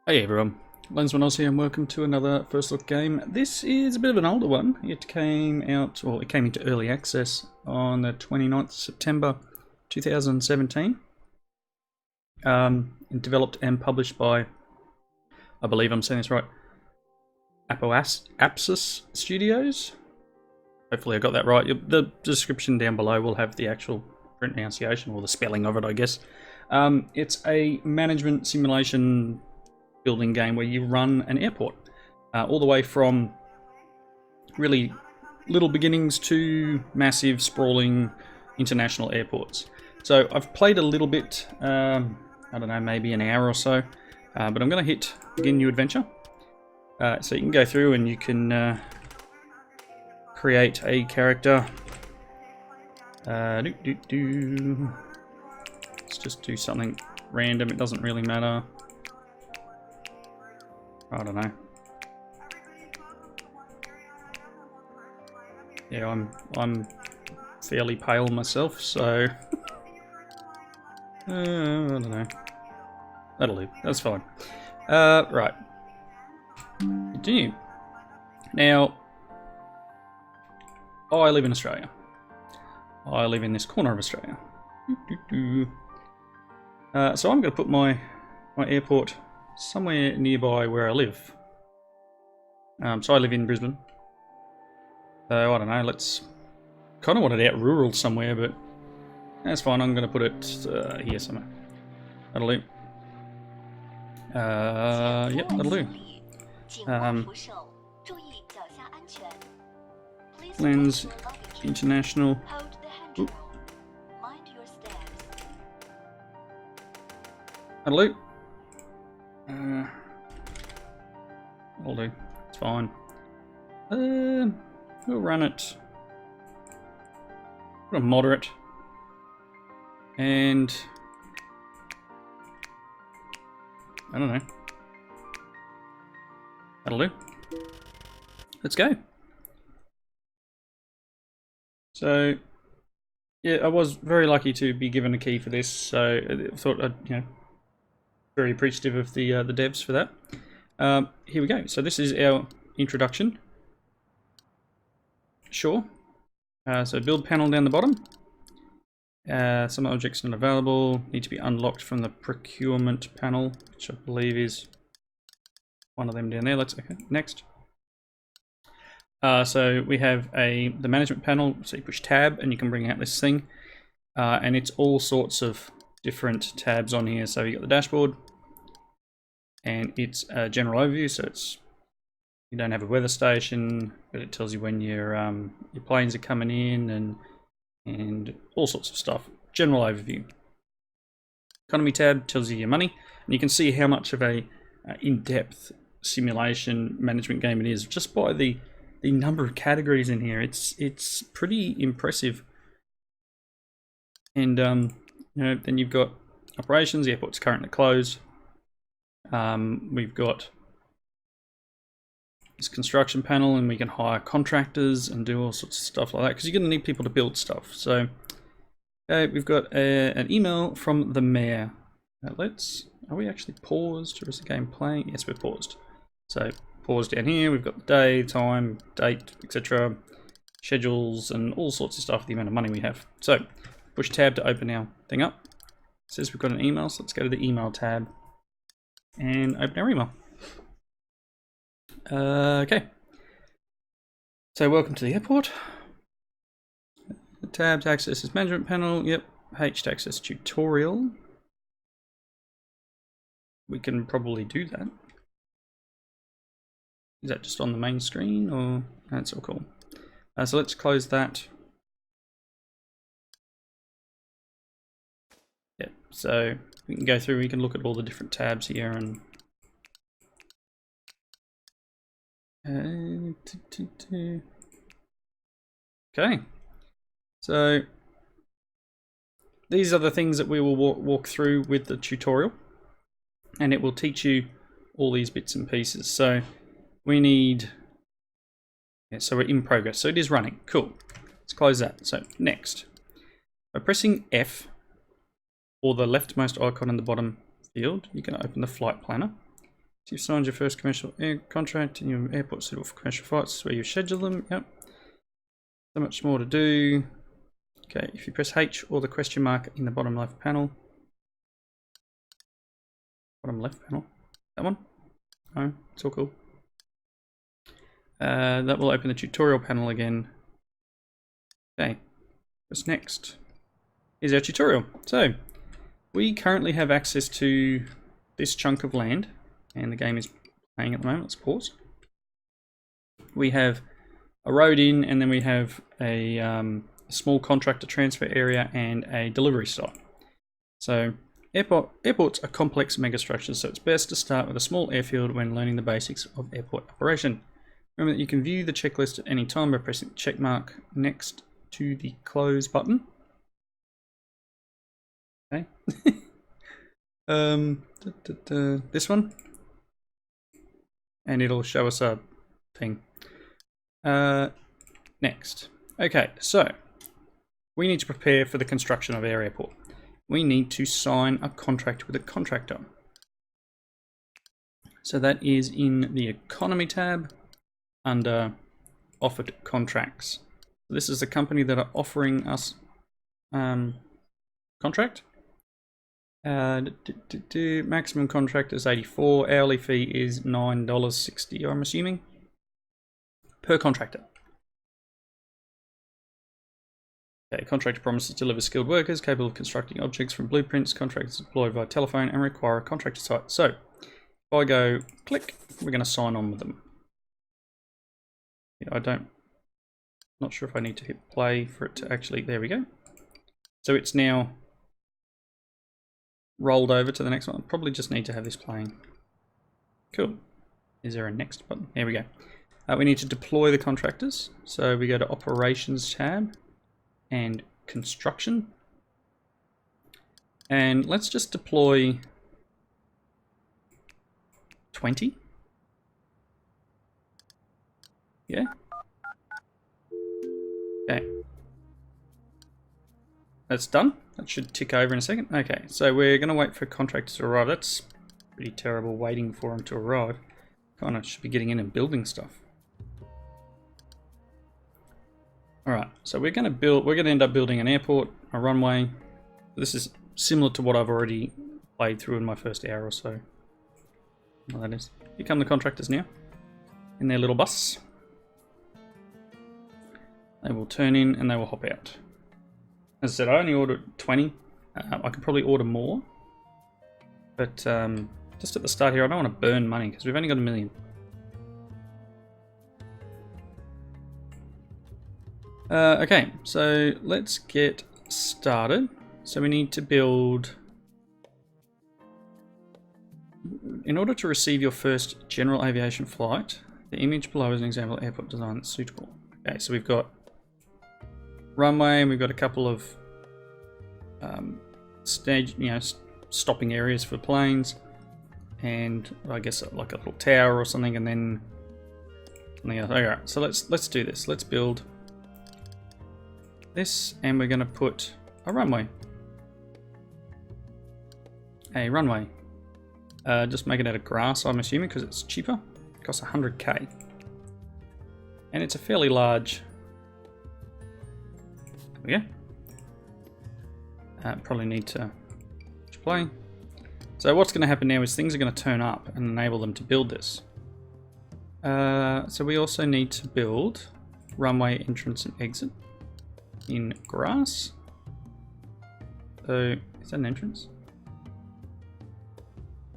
Hey everyone, Lensman here and welcome to another First Look game. This is a bit of an older one. It came out, or it came into early access on the 29th of September 2017. And developed and published by, I believe I'm saying this right, Apoapsis Studios. Hopefully I got that right. The description down below will have the actual pronunciation, or the spelling of it, I guess. It's a management simulation building game where you run an airport, all the way from really little beginnings to massive, sprawling international airports. So I've played a little bit, I don't know, maybe an hour or so, but I'm going to hit begin new adventure. So you can go through and you can create a character. Let's just do something random, it doesn't really matter. I don't know. Yeah, I'm fairly pale myself, so I don't know. That'll do. That's fine. Right. Continue. Now, I live in Australia. I live in this corner of Australia. So I'm going to put my airport somewhere nearby where I live. So I live in Brisbane. So I don't know, let's kind of want it out rural somewhere, but that's fine. I'm going to put it here somewhere. That'll do. Yep, that'll do. Lens International. Ooh. That'll do. That'll do. It's fine. We'll run it. Put a moderate. And I don't know. That'll do. Let's go. So yeah, I was very lucky to be given a key for this, so I thought I'd, very appreciative of the devs for that. Here we go. So this is our introduction. Sure. So build panel down the bottom. Some objects not available. Need to be unlocked from the procurement panel, which I believe is one of them down there. Let's okay. Next. So we have the management panel. So you push tab and you can bring out this thing, and it's all sorts of different tabs on here. So you got the dashboard, and it's a general overview. So you don't have a weather station, but it tells you when your planes are coming in and all sorts of stuff. General overview. Economy tab tells you your money, and you can see how much of a in-depth simulation management game it is just by the number of categories in here. It's pretty impressive. And then you've got operations. The airport's currently closed. We've got this construction panel, and we can hire contractors and do all sorts of stuff like that, because you're going to need people to build stuff. So we've got an email from the mayor. Are we actually paused, or is the game playing? Yes, we're paused. So pause down here. We've got the day, time, date, etc., schedules, and all sorts of stuff, the amount of money we have. So push tab to open our thing up. It says we've got an email, so let's go to the email tab and open our email. Okay. So welcome to the airport. The tab to access this management panel. Yep. H to access tutorial. We can probably do that. Is that just on the main screen, or that's all cool? So let's close that. Yep. So we can go through. We can look at all the different tabs here and. Okay, so these are the things that we will walk through with the tutorial, and it will teach you all these bits and pieces. So we need, so we're in progress, so it is running. Cool, let's close that. So next, by pressing F or the leftmost icon in the bottom field, you can open the flight planner. So you've signed your first commercial air contract and your airport suitable for commercial flights where you schedule them. Yep. So much more to do. Okay, if you press H or the question mark in the bottom left panel. Bottom left panel. That one? No, it's all cool. That will open the tutorial panel again. Okay, what's next? Here's our tutorial. So, we currently have access to this chunk of land, and the game is playing at the moment. Let's pause. We have a road in, and then we have a small contractor transfer area and a delivery site. So, airports are complex megastructures, so it's best to start with a small airfield when learning the basics of airport operation. Remember that you can view the checklist at any time by pressing the check mark next to the close button. Okay. This one. And it'll show us a thing. Next. Okay, so we need to prepare for the construction of our airport. We need to sign a contract with a contractor. So that is in the economy tab under offered contracts. This is the company that are offering us contract. Maximum contract is 84. Hourly fee is $9.60, I'm assuming, per contractor. Okay, contractor promises to deliver skilled workers capable of constructing objects from blueprints. Contractors deployed via telephone and require a contractor site. So, if I go click, we're going to sign on with them. Yeah, not sure if I need to hit play for it to actually, there we go. So it's now rolled over to the next one. Probably just need to have this playing. Cool. Is there a next button? There we go. We need to deploy the contractors. So we go to Operations tab and Construction. And let's just deploy 20. Yeah. Okay. That's done. That should tick over in a second. Okay, so we're going to wait for contractors to arrive. That's pretty terrible waiting for them to arrive. Kind of should be getting in and building stuff. Alright, so we're going to end up building an airport, a runway. This is similar to what I've already played through in my first hour or so. Well, that is. Here come the contractors now, in their little bus. They will turn in and they will hop out. As I said, I only ordered 20. I could probably order more. But just at the start here, I don't want to burn money because we've only got $1 million. Okay, so let's get started. So we need to build... In order to receive your first general aviation flight, the image below is an example of airport design that's suitable. Okay, so we've got runway, and we've got a couple of stopping areas for planes, and I guess like a little tower or something, and then something else. Alright, so let's do this. Let's build this, and we're going to put a runway. A runway. Just make it out of grass, I'm assuming, because it's cheaper. It costs 100k, and it's a fairly large. There we go. Probably need to play. So what's going to happen now is things are going to turn up and enable them to build this. So we also need to build runway entrance and exit in grass. So is that an entrance?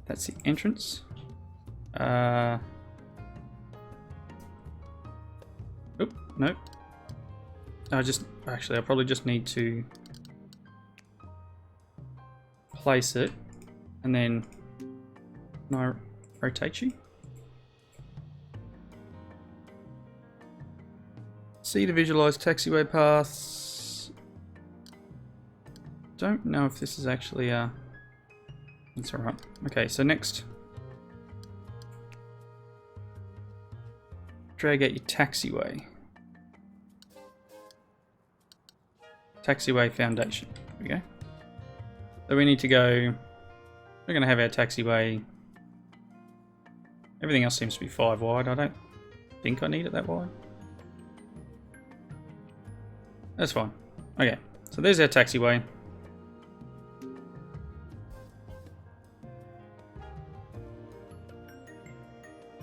That's the entrance. Oop, nope. I'll probably just need to place it, and then can I rotate you? See to visualize taxiway paths. Don't know if this is actually that's alright. Okay, so next, drag out your taxiway. Taxiway foundation. There we go. So we need to go, we're going to have our taxiway Everything else seems to be 5 wide. I don't think I need it that wide. That's fine. Okay, so there's our taxiway.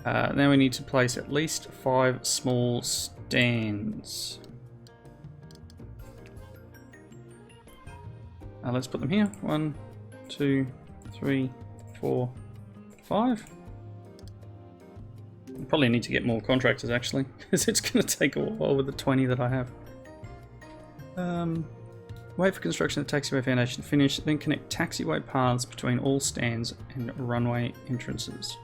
Now we need to place at least 5 small stands. Let's put them here. 1, 2, 3, 4, 5. Probably need to get more contractors actually, because it's going to take a while with the 20 that I have. Wait for construction of the taxiway foundation to finish, then connect taxiway paths between all stands and runway entrances.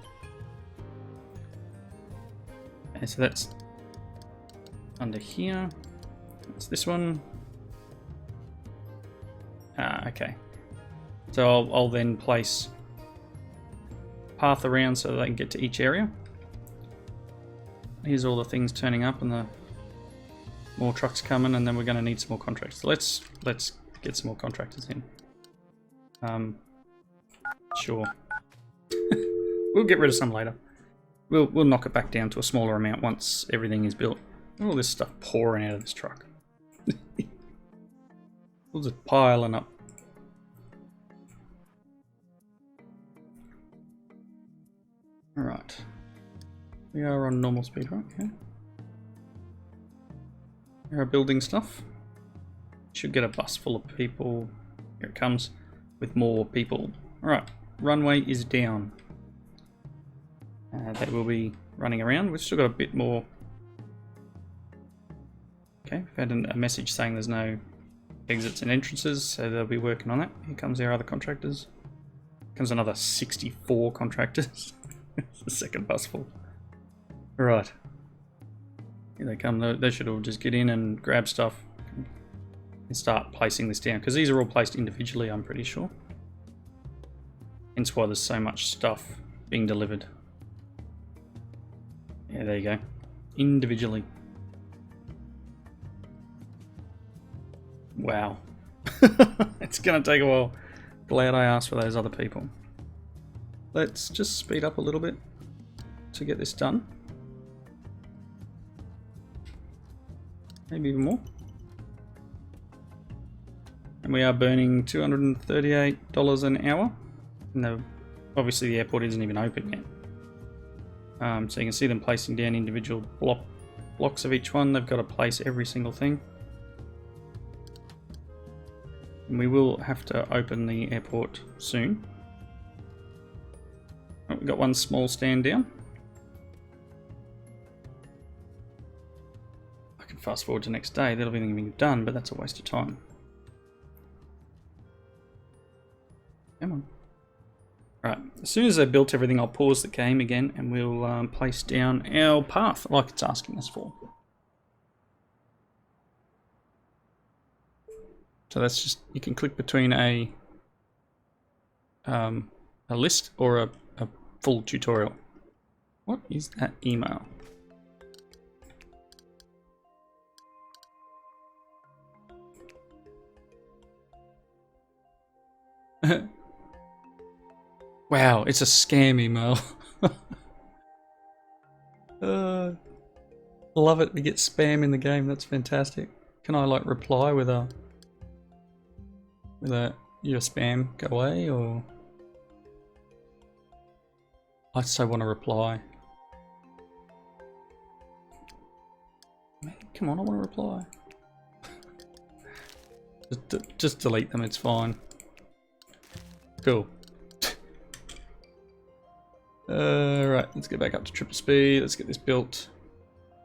Okay, so that's under here. That's this one. Okay. So I'll then place path around so that they can get to each area. Here's all the things turning up and the more trucks coming, and then we're going to need some more contractors. So let's get some more contractors in. Sure. We'll get rid of some later. We'll knock it back down to a smaller amount once everything is built. All this stuff pouring out of this truck. We'll just piling up. Alright. We are on normal speed, right? Yeah. Here are building stuff. Should get a bus full of people. Here it comes with more people. Alright, runway is down. They will be running around. We've still got a bit more. Okay, we've had a message saying there's no exits and entrances, so they'll be working on that. Here comes our other contractors. Here comes another 64 contractors. It's the second bus full. Right. Here they come. They should all just get in and grab stuff and start placing this down, because these are all placed individually, I'm pretty sure. Hence why there's so much stuff being delivered. Yeah, there you go. Individually. Wow. It's going to take a while. Glad I asked for those other people. Let's just speed up a little bit to get this done. Maybe even more. And we are burning $238 an hour. And obviously the airport isn't even open yet. So you can see them placing down individual blocks of each one. They've got to place every single thing. And we will have to open the airport soon. Oh, we've got one small stand down. I can fast forward to next day. That'll be everything done, but that's a waste of time. Come on. Right, as soon as I've built everything, I'll pause the game again and we'll place down our path like it's asking us for. So that's just, you can click between a list or a full tutorial. What is that email? Wow, it's a scam email. Love it, we get spam in the game, that's fantastic. Can I like reply with a your spam go away, or I so want to reply. Man, come on, I want to reply. Just delete them, it's fine. Cool. Right, let's get back up to triple speed. Let's get this built.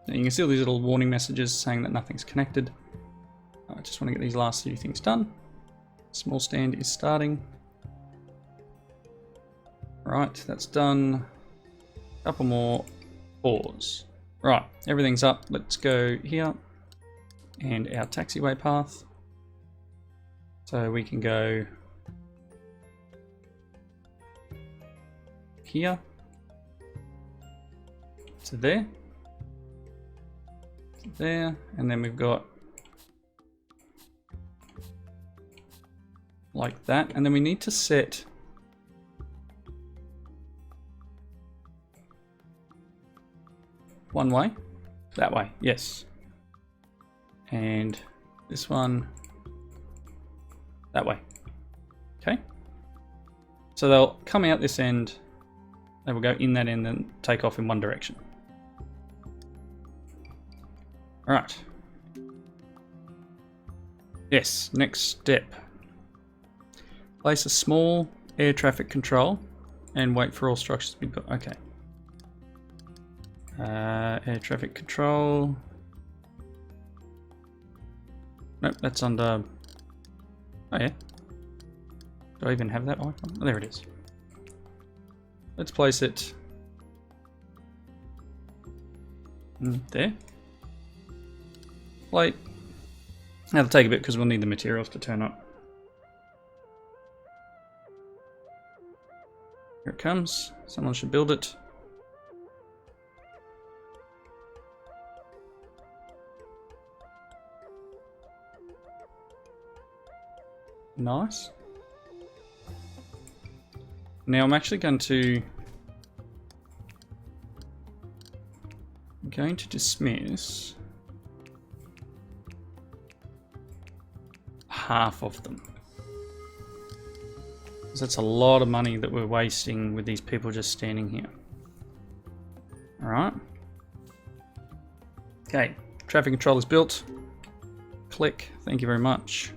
Now you can see all these little warning messages saying that nothing's connected. I just want to get these last few things done. Small stand is starting. Right, that's done. Couple more. Pause. Right, everything's up. Let's go here. And our taxiway path. So we can go here to there, to there, and then we've got like that, and then we need to set one way. That way, yes. And this one that way. Okay. So they'll come out this end, they will go in that end and take off in one direction. Alright. Yes, next step. Place a small air traffic control and wait for all structures to be built. Okay. Air traffic control. Nope, that's under... Oh yeah. Do I even have that icon? Oh, there it is. Let's place it there. Plate. That'll take a bit because we'll need the materials to turn up. Here it comes. Someone should build it. Nice. Now I'm actually going to dismiss half of them. Because that's a lot of money that we're wasting with these people just standing here. Alright. Okay, traffic control is built. Click, thank you very much.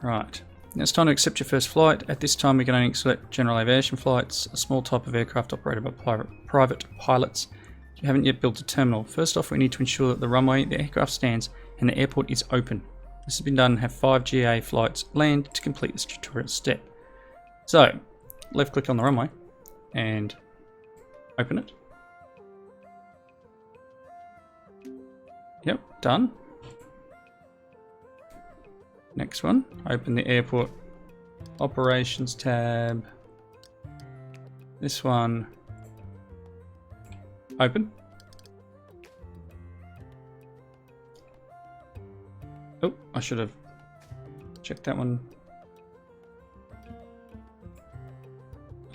Right, now it's time to accept your first flight. At this time we can only select general aviation flights, a small type of aircraft operated by private pilots. You haven't yet built a terminal. First off, we need to ensure that the runway the aircraft stands and the airport is open. This has been done and have 5 GA flights land to complete this tutorial step. So, left click on the runway and open it. Yep, done. Next one, open the airport operations tab. This one, open. Oh, I should have checked that one.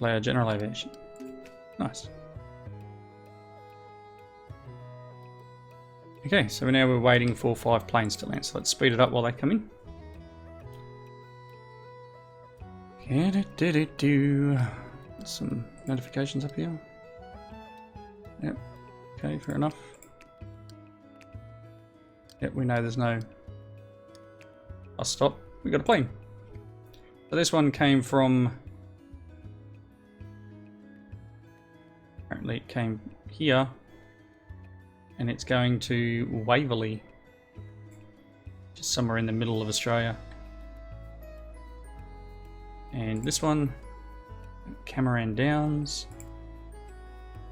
Allow general aviation. Nice. Okay, so now we're waiting for 5 planes to land. So let's speed it up while they come in. Some notifications up here. Yep. Okay, fair enough. Yep, we know there's no... I'll stop. We got a plane. So this one came from... Apparently it came here. And it's going to Waverley. Just somewhere in the middle of Australia. And this one, Cameron Downs,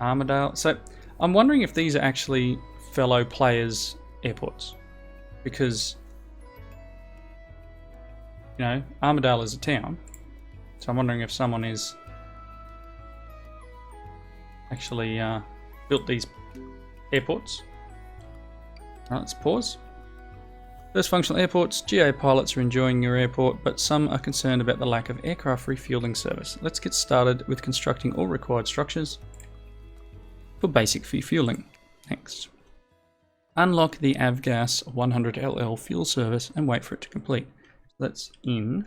Armidale. So I'm wondering if these are actually fellow players' airports, because you know Armidale is a town, so I'm wondering if someone is actually built these airports. All right, let's pause. First functional airports, GA pilots are enjoying your airport, but some are concerned about the lack of aircraft refueling service. Let's get started with constructing all required structures for basic refueling. Next. Unlock the Avgas 100LL fuel service and wait for it to complete. That's in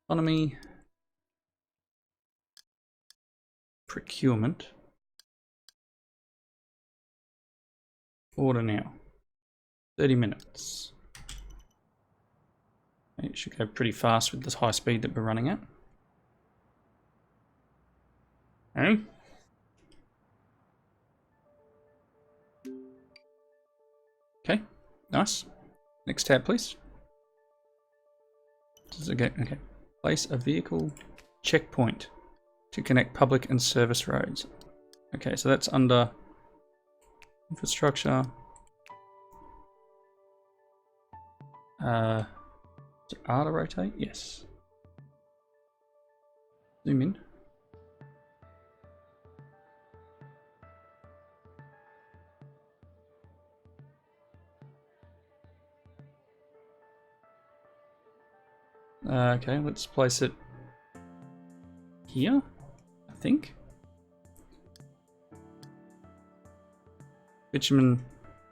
economy, procurement, order now. 30 minutes. It should go pretty fast with this high speed that we're running at. Okay. Okay, nice. Next tab, please. Does it go? Okay. Place a vehicle checkpoint to connect public and service roads. Okay, so that's under infrastructure. Is it R to rotate? Yes. Zoom in. Okay, let's place it here, I think. bitumen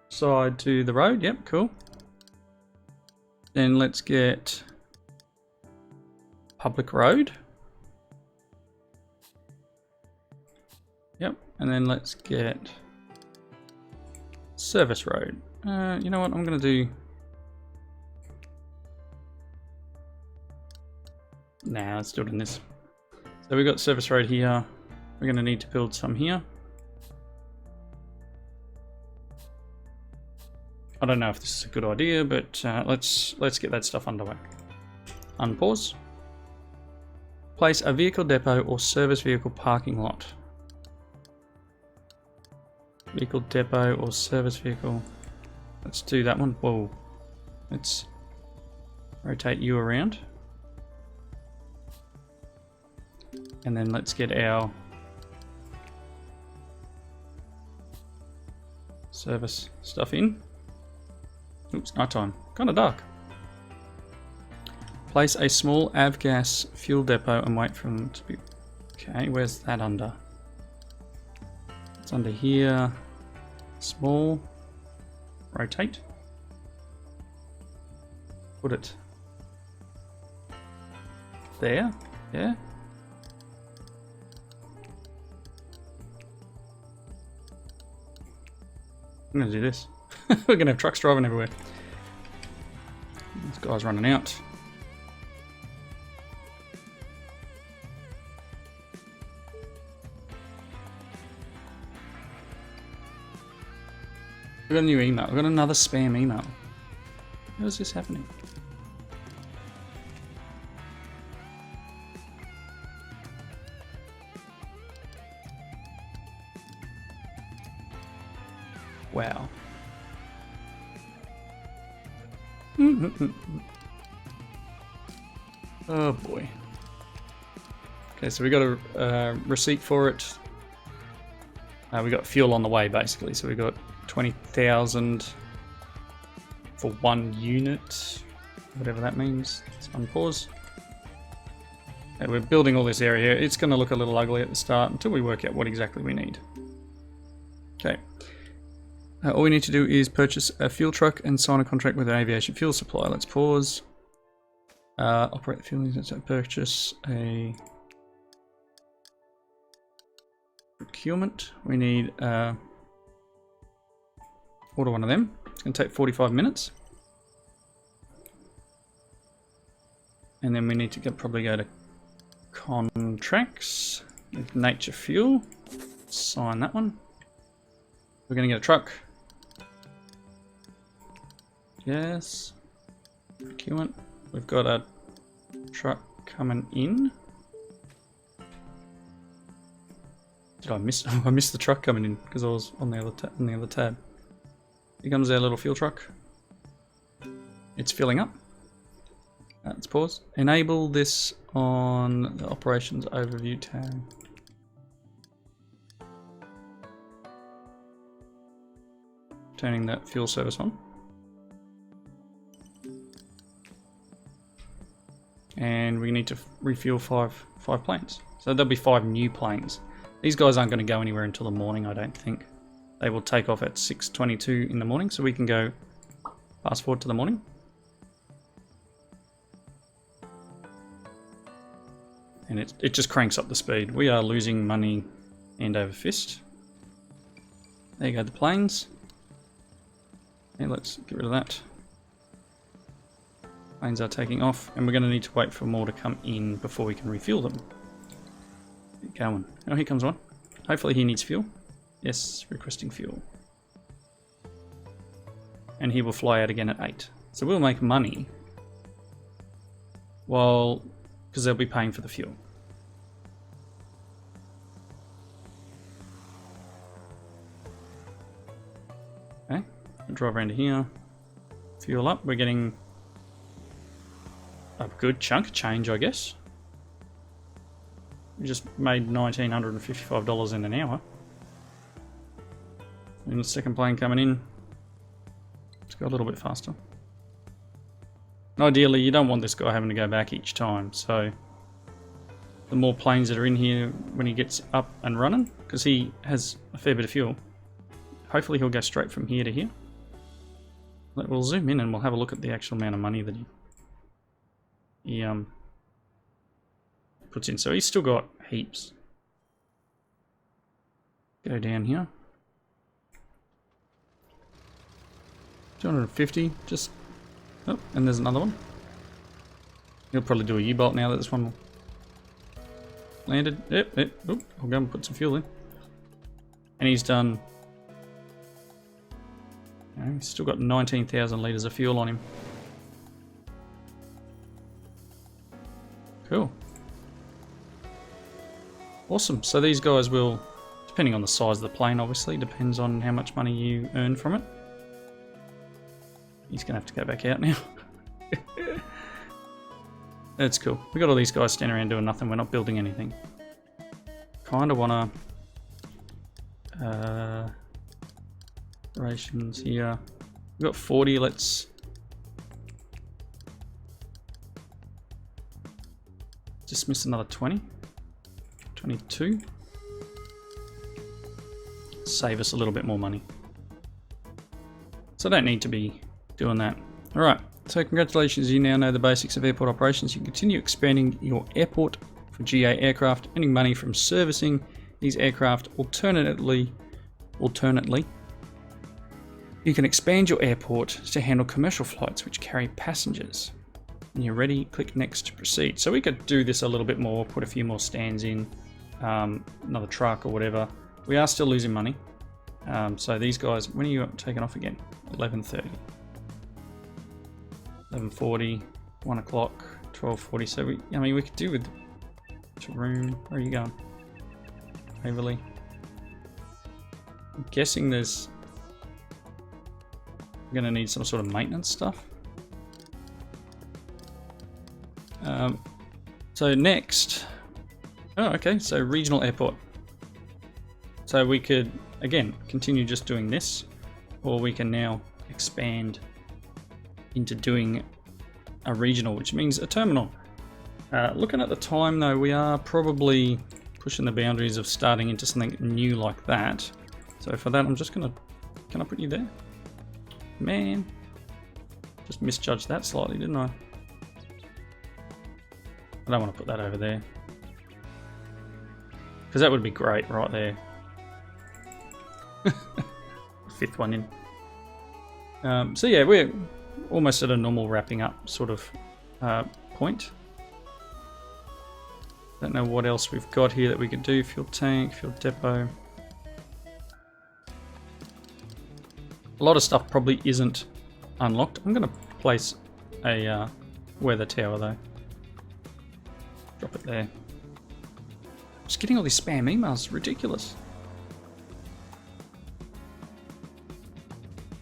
side to the road. Yep, cool. Then let's get public road. Yep, and then let's get service road. You know what, I'm going to do... Nah, let's do it in this. So we've got service road here. We're going to need to build some here. I don't know if this is a good idea, but let's get that stuff underway. Unpause. Place a vehicle depot or service vehicle parking lot. Vehicle depot or service vehicle. Let's do that one. Whoa. Let's rotate you around. And then let's get our service stuff in. Oops, nighttime. Kind of dark. Place a small avgas fuel depot and wait for them to be... Okay, where's that under? It's under here. Small. Rotate. Put it there. Yeah. I'm going to do this. We're going to have trucks driving everywhere. This guy's running out. We've got a new email. We've got another spam email. How is this happening? Wow. Oh boy. Okay, so we got a receipt for it. We got fuel on the way basically, so we got 20,000 for 1 unit, whatever that means. Let's unpause. Okay, we're building all this area here. It's going to look a little ugly at the start until we work out what exactly we need. Okay. All we need to do is purchase a fuel truck and sign a contract with an aviation fuel supplier. Let's pause. Operate the fuel units and purchase a procurement. We need order one of them. It's going to take 45 minutes. And then we need to probably go to contracts with Nature Fuel. Sign that one. We're going to get a truck. Yes. Procurement. We've got a truck coming in. Did I miss? I missed the truck coming in because I was on the other tab. Here comes our little fuel truck. It's filling up. Let's pause. Enable this on the operations overview tab. Turning that fuel service on. And we need to refuel five planes. So there'll be 5 new planes. These guys aren't going to go anywhere until the morning, I don't think. They will take off at 6:22 in the morning, so we can go fast forward to the morning. And it just cranks up the speed. We are losing money hand over fist. There you go, the planes. And let's get rid of that. Planes are taking off, and we're going to need to wait for more to come in before we can refuel them. Keep going. Oh, here comes one. Hopefully he needs fuel. Yes, requesting fuel. And he will fly out again at 8. So we'll make money. Well, because they'll be paying for the fuel. Okay, we'll drive around to here. Fuel up. We're getting a good chunk of change, I guess. We just made $1,955 in an hour. And the second plane coming in. Let's go a little bit faster. Ideally, you don't want this guy having to go back each time, so the more planes that are in here when he gets up and running, because he has a fair bit of fuel, hopefully he'll go straight from here to here. We'll zoom in and we'll have a look at the actual amount of money that he puts in. So he's still got heaps. Go down here. 250, just... Oh, and there's another one. He'll probably do a U-bolt now that this one landed. Yep. Oop, I'll go and put some fuel in. And he's done... he's still got 19,000 litres of fuel on him. Cool. Awesome. So these guys will, depending on the size of the plane obviously, depends on how much money you earn from it. He's going to have to go back out now. That's cool. We got all these guys standing around doing nothing. We're not building anything. Kind of want to... rations here. We've got 40. Let's... dismiss another 20. 22. Save us a little bit more money. So I don't need to be doing that. Alright, so congratulations, you now know the basics of airport operations. You can continue expanding your airport for GA aircraft, earning money from servicing these aircraft. Alternately, you can expand your airport to handle commercial flights which carry passengers. When you're ready, click next to proceed. So we could do this a little bit more, put a few more stands in, another truck or whatever. We are still losing money. So these guys, when are you taking off again? 11:30. 11:40, 1 o'clock, 12:40. So we could do with Taroom. Where are you going? Waverley. I'm guessing there's going to need some sort of maintenance stuff. So next, okay, so regional airport. So we could again continue just doing this, or we can now expand into doing a regional, which means a terminal. Looking at the time though, we are probably pushing the boundaries of starting into something new like that. So for that, I'm just gonna, can I put you there? Man, just misjudged that slightly, didn't I? I don't want to put that over there, because that would be great right there. Fifth one in. So yeah, we're almost at a normal wrapping up sort of point. Don't know what else we've got here that we could do. Fuel tank, fuel depot. A lot of stuff probably isn't unlocked. I'm going to place a weather tower though. Drop it there. Just getting all these spam emails, ridiculous.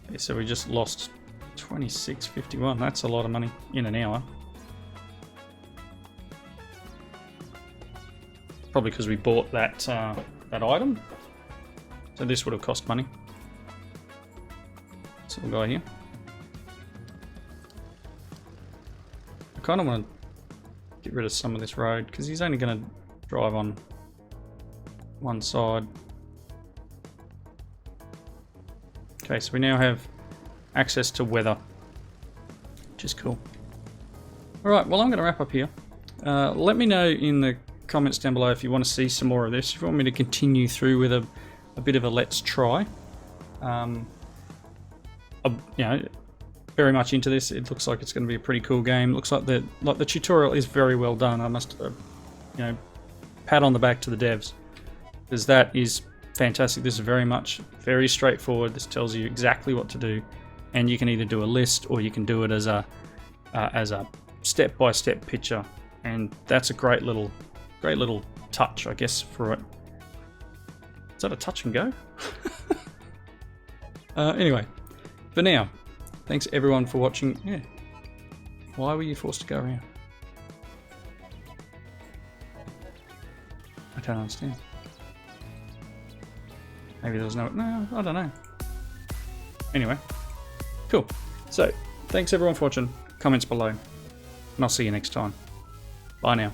Okay, so we just lost 26.51. That's a lot of money in an hour. Probably because we bought that that item. So this would have cost money. So we'll go here. I kind of want to get rid of some of this road because he's only going to drive on one side. Okay, so we now have access to weather, which is cool. Alright, well I'm going to wrap up here. Let me know in the comments down below if you want to see some more of this, if you want me to continue through with a bit of a let's try. You know, very much into this. It looks like it's going to be a pretty cool game. Looks like the tutorial is very well done. I must, you know, pat on the back to the devs, because that is fantastic. This is very straightforward. This tells you exactly what to do, and you can either do a list or you can do it as a step-by-step picture, and that's a great little touch, I guess, for it. Is that a touch and go? Anyway, for now, thanks everyone for watching. Yeah. Why were you forced to go around? I don't understand. Maybe there was no, I don't know. Anyway, cool. So, thanks everyone for watching. Comments below, and I'll see you next time. Bye now.